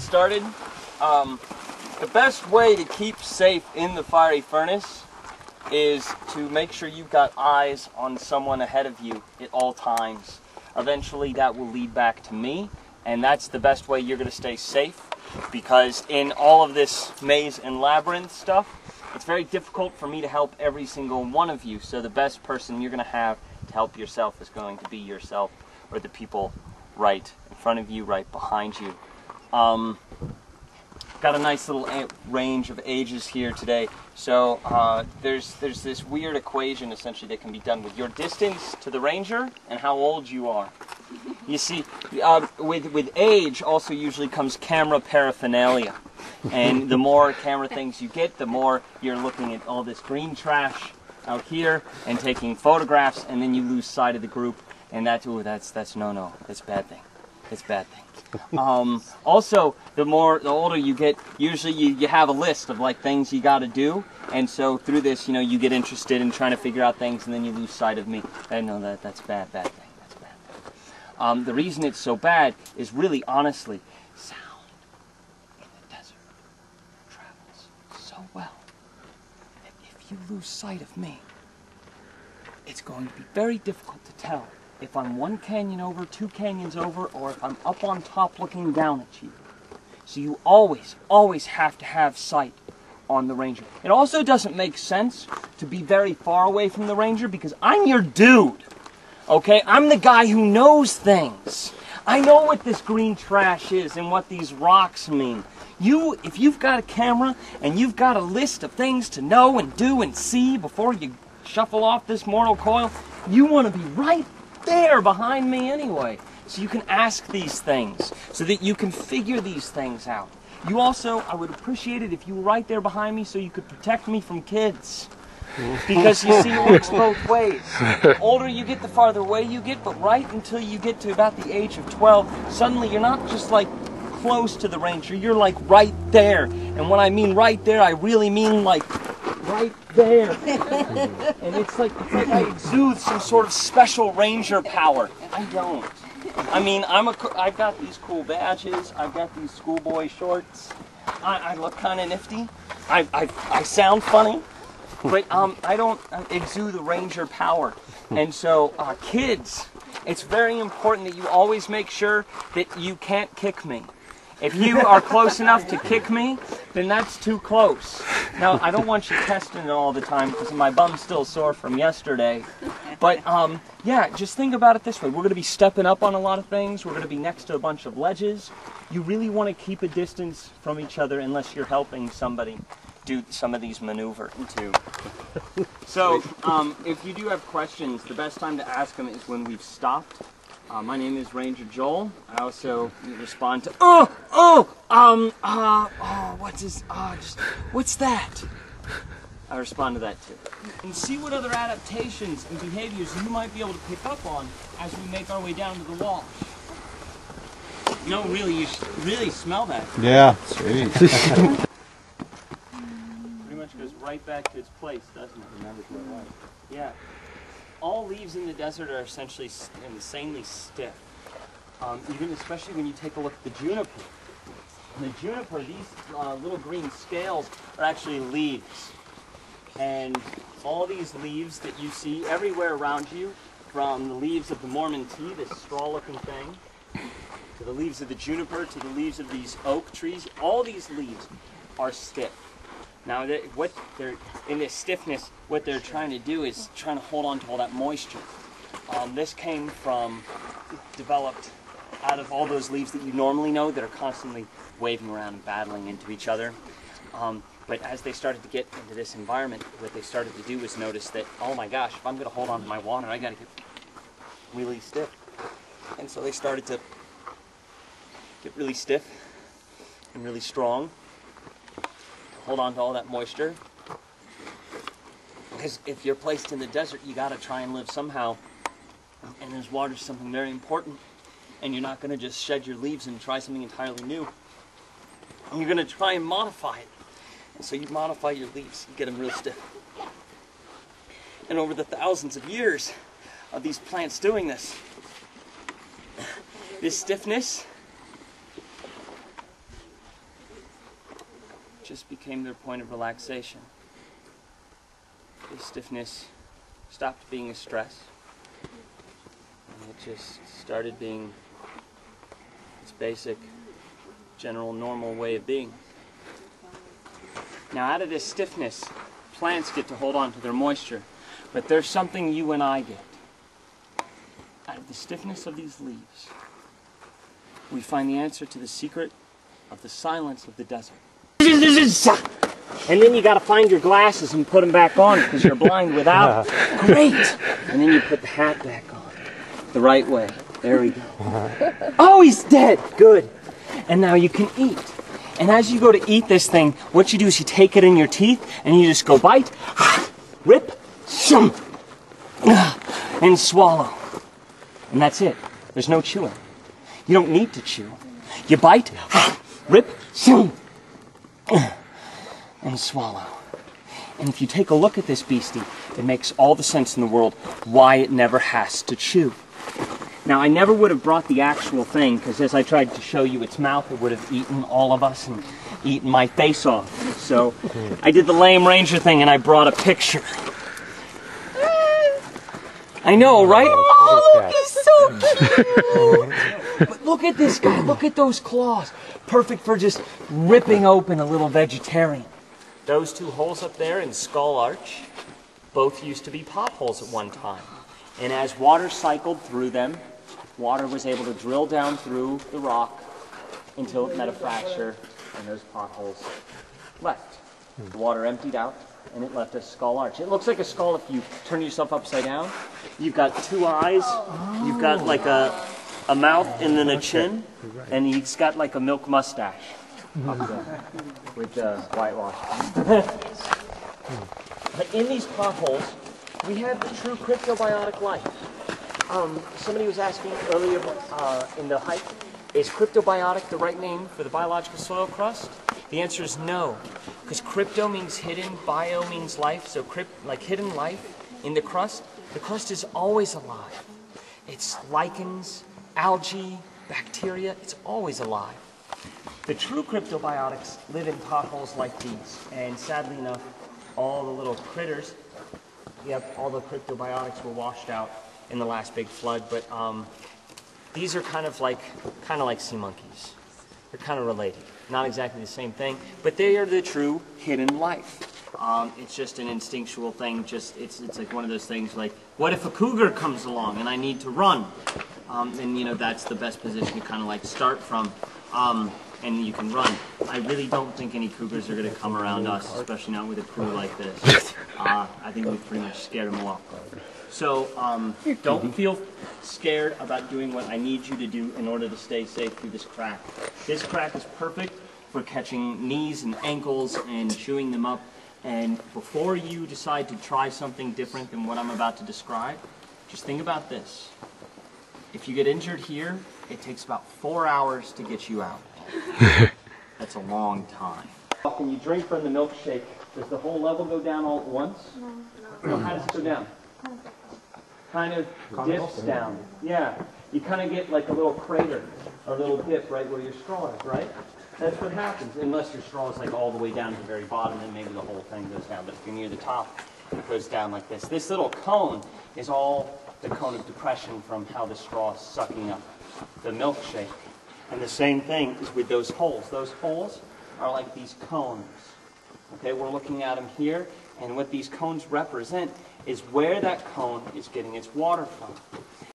started. The best way to keep safe in the fiery furnace is to make sure you've got eyes on someone ahead of you at all times. Eventually that will lead back to me, and that's the best way you're going to stay safe, because in all of this maze and labyrinth stuff, it's very difficult for me to help every single one of you, so the best person you're going to have to help yourself is going to be yourself, or the people right in front of you, right behind you. Got a nice little range of ages here today. So there's this weird equation essentially that can be done with your distance to the ranger and how old you are. You see, with age also usually comes camera paraphernalia. And the more camera things you get, the more you're looking at all this green trash out here and taking photographs, and then you lose sight of the group, and that's no, that's a bad thing. It's a bad thing. Also, the older you get, usually you have a list of like things you got to do, and so through this, you get interested in trying to figure out things, and then you lose sight of me. I know that's bad thing. That's a bad thing. The reason it's so bad is really, honestly, sound in the desert travels so well that if you lose sight of me, it's going to be very difficult to tell if I'm one canyon over, two canyons over, or if I'm up on top looking down at you. So you always have to have sight on the ranger. It also doesn't make sense to be very far away from the ranger because I'm your dude. Okay? I'm the guy who knows things. I know what this green trash is and what these rocks mean. If you've got a camera and you've got a list of things to know and do and see before you shuffle off this mortal coil, you want to be right there behind me anyway, so you can ask these things, so that you can figure these things out. You also, I would appreciate it if you were right there behind me so you could protect me from kids, because you see, it works both ways. The older you get, the farther away you get, but right until you get to about the age of 12, suddenly you're not just like close to the ranger, you're like right there. And when I mean right there, I really mean like right there. And it's like I exude some sort of special ranger power. I don't. I mean, I've got these cool badges, I've got these schoolboy shorts, I look kind of nifty, I sound funny, but I don't exude the ranger power. And so, kids, it's very important that you always make sure that you can't kick me. If you are close enough to kick me, then that's too close. Now, I don't want you testing it all the time because my bum's still sore from yesterday. But, yeah, just think about it this way. We're going to be stepping up on a lot of things. We're going to be next to a bunch of ledges. You really want to keep a distance from each other unless you're helping somebody do some of these maneuvers too. So, if you do have questions, the best time to ask them is when we've stopped. My name is Ranger Joel. I also respond to, what's that? I respond to that too. And see what other adaptations and behaviors you might be able to pick up on as we make our way down to the wall. No, really, you should really smell that. Yeah, sweet. Pretty much goes right back to its place, doesn't it? Remember to the right. Yeah. All leaves in the desert are essentially insanely stiff. Even especially when you take a look at the juniper. And the juniper, these little green scales are actually leaves. And all these leaves that you see everywhere around you, from the leaves of the Mormon tea, this straw-looking thing, to the leaves of the juniper, to the leaves of these oak trees, all these leaves are stiff. Now, in this stiffness, what they're trying to do is trying to hold on to all that moisture. This came from, developed out of all those leaves that you normally know that are constantly waving around and battling into each other. But as they started to get into this environment, what they started to do was notice that, oh my gosh, if I'm going to hold on to my water, I got to get really stiff. And so they started to get really stiff and really strong. Hold on to all that moisture. Because if you're placed in the desert, you got to try and live somehow. And there's water something very important. And you're not going to just shed your leaves and try something entirely new. And you're going to try and modify it. And so you modify your leaves, you get them real stiff. And over the thousands of years of these plants doing this, this stiffness just became their point of relaxation. The stiffness stopped being a stress, and it just started being its basic, general, normal way of being. Now, out of this stiffness, plants get to hold on to their moisture, but there's something you and I get. Out of the stiffness of these leaves, we find the answer to the secret of the silence of the desert. And then you got to find your glasses and put them back on because you're blind without. Great! And then you put the hat back on. The right way. There we go. Oh, he's dead! Good. And now you can eat. And as you go to eat this thing, what you do is you take it in your teeth and you just go bite, rip, shum, and swallow. And that's it. There's no chewing. You don't need to chew. You bite, rip, shum, and swallow. And if you take a look at this beastie, it makes all the sense in the world why it never has to chew. Now, I never would have brought the actual thing, because as I tried to show you its mouth, it would have eaten all of us and eaten my face off. So I did the lame ranger thing and I brought a picture. I know, right? Oh, he's so cute! But look at this guy, look at those claws. Perfect for just ripping open a little vegetarian. Those two holes up there in Skull Arch, both used to be potholes at one time. And as water cycled through them, water was able to drill down through the rock until it met a fracture and those potholes left. The water emptied out and it left a skull arch. It looks like a skull if you turn yourself upside down. You've got two eyes, you've got like a mouth and then a chin, and he's got like a milk mustache up there with whitewash. But in these potholes, we have the true cryptobiotic life. Somebody was asking earlier in the hike, is cryptobiotic the right name for the biological soil crust? The answer is no, because crypto means hidden, bio means life, so like hidden life in the crust is always alive. It's lichens, algae, bacteria, it's always alive. The true cryptobiotics live in potholes like these, and sadly enough, all the little critters, all the cryptobiotics were washed out in the last big flood, but these are kind of like sea monkeys. They're kind of related. Not exactly the same thing, but they are the true hidden life. It's just an instinctual thing. It's like one of those things like, what if a cougar comes along and I need to run? And you know, that's the best position to kind of like start from, and you can run. I really don't think any cougars are going to come around us, especially not with a crew like this. I think we've pretty much scared them off. So don't feel scared about doing what I need you to do in order to stay safe through this crack. This crack is perfect for catching knees and ankles and chewing them up. And before you decide to try something different than what I'm about to describe, just think about this. If you get injured here, it takes about 4 hours to get you out. That's a long time. When you drink from the milkshake, does the whole level go down all at once? No. How does it go down? Kind of dips down. Yeah. You kind of get like a little crater or a little dip right where your straw is, right? That's what happens, unless your straw is like all the way down to the very bottom, then maybe the whole thing goes down. But if you're near the top, it goes down like this. This little cone is all the cone of depression from how the straw is sucking up the milkshake. And the same thing is with those holes. Those holes are like these cones. Okay, we're looking at them here, and what these cones represent is where that cone is getting its water from.